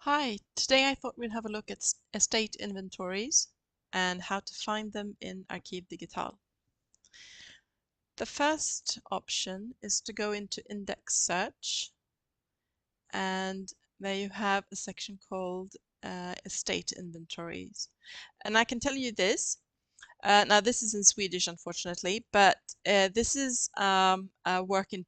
Hi, today I thought we'd have a look at estate inventories and how to find them in Arkiv Digital. The first option is to go into index search, and there you have a section called estate inventories. And I can tell you this, now this is in Swedish unfortunately, but this is a work in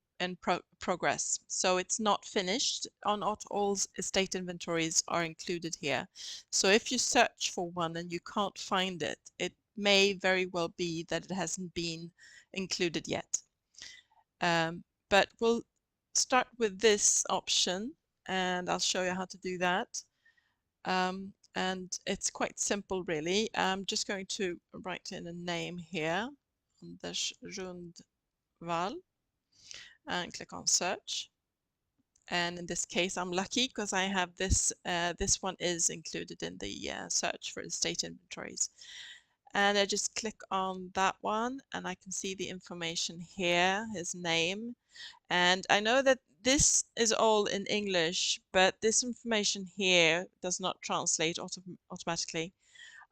progress. So it's not finished. Not all estate inventories are included here. So if you search for one and you can't find it, it may very well be that it hasn't been included yet. But we'll start with this option and I'll show you how to do that. And it's quite simple really. I'm just going to write in a name here, Anders Rundvall, and click on search. And in this case I'm lucky because I have this, this one is included in the search for estate inventories. And I just click on that one and I can see the information here, his name. And I know that this is all in English, but this information here does not translate automatically.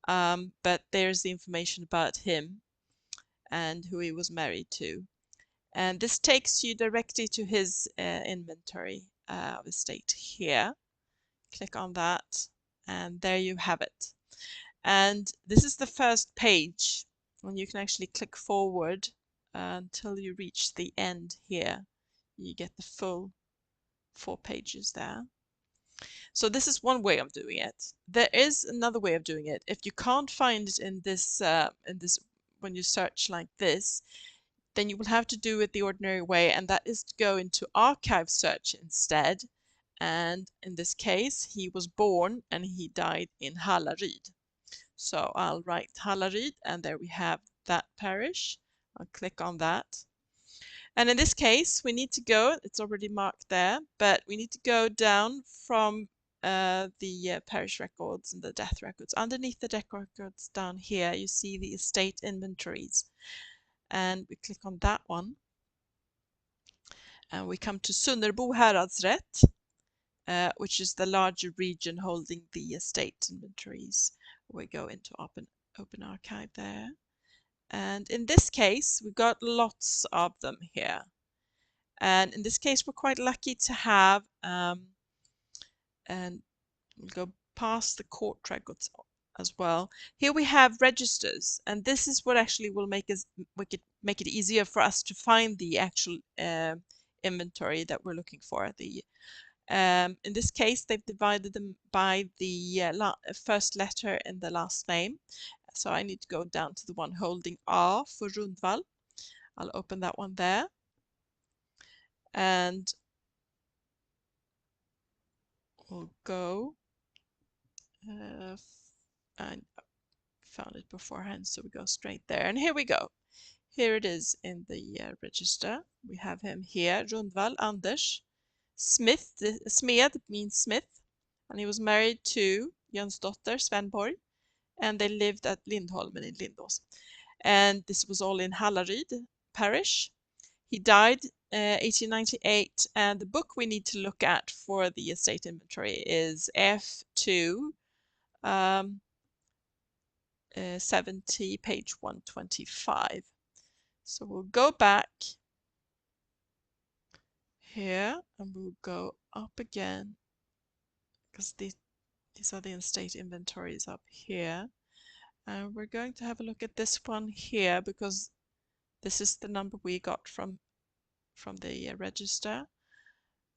But there's the information about him and who he was married to. And this takes you directly to his inventory of estate here. Click on that and there you have it. And this is the first page, and you can actually click forward until you reach the end here. You get the full 4 pages there. So this is one way of doing it. There is another way of doing it. If you can't find it in this when you search like this, then you will have to do it the ordinary way, and that is to go into archive search instead. And in this case, he was born and he died in Hallaryd. So I'll write Hallaryd, and there we have that parish. I'll click on that. And in this case, we need to go, it's already marked there, but we need to go down from the parish records and the death records. Underneath the death records down here, you see the estate inventories. And we click on that one. And we come to Sunnerbo häradsrätt, which is the larger region holding the estate inventories. We go into open archive there. And in this case, we've got lots of them here. And in this case, we're quite lucky to have, and we'll go past the court records as well. Here we have registers, and this is what actually will make it easier for us to find the actual inventory that we're looking for. In this case, they've divided them by the first letter in the last name. So I need to go down to the one holding A for Rundvall. I'll open that one there. And we'll go. I found it beforehand, so we go straight there. And here we go. Here it is in the register. We have him here, Rundvall Anders. Smith, Smed means Smith, and he was married to Jönsdotter Svenborg, and they lived at Lindholmen in Lindås. And this was all in Hallaryd parish. He died 1898, and the book we need to look at for the estate inventory is F2 70, page 125. So we'll go back here and we'll go up again, because these are the estate inventories up here. And we're going to have a look at this one here, because this is the number we got from the register.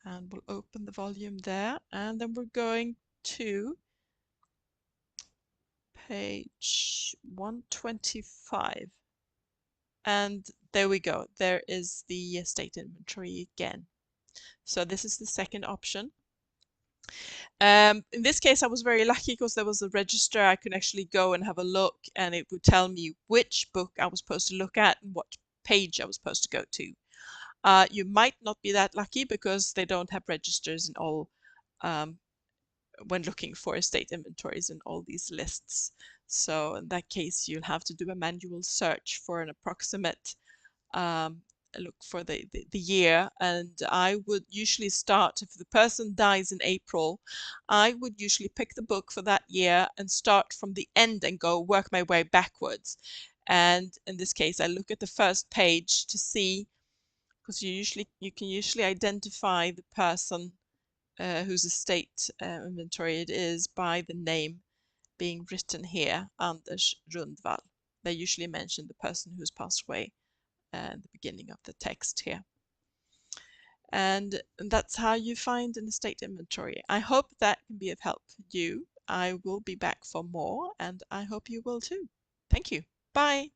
And we'll open the volume there, and then we're going to page 125. And there we go. There is the estate inventory again. So this is the second option. In this case, I was very lucky because there was a register. I could actually go and have a look, and it would tell me which book I was supposed to look at and what page I was supposed to go to. You might not be that lucky because they don't have registers in all when looking for estate inventories in all these lists. So in that case, you'll have to do a manual search for an approximate look for the year, and I would usually start, if the person dies in April, I would usually pick the book for that year and start from the end and go work my way backwards. And in this case, I look at the first page to see, because you can usually identify the person whose estate inventory it is by the name being written here, Anders Rundvall. They usually mention the person who's passed away at the beginning of the text here. And that's how you find an estate inventory. I hope that can be of help for you. I will be back for more, and I hope you will too. Thank you. Bye.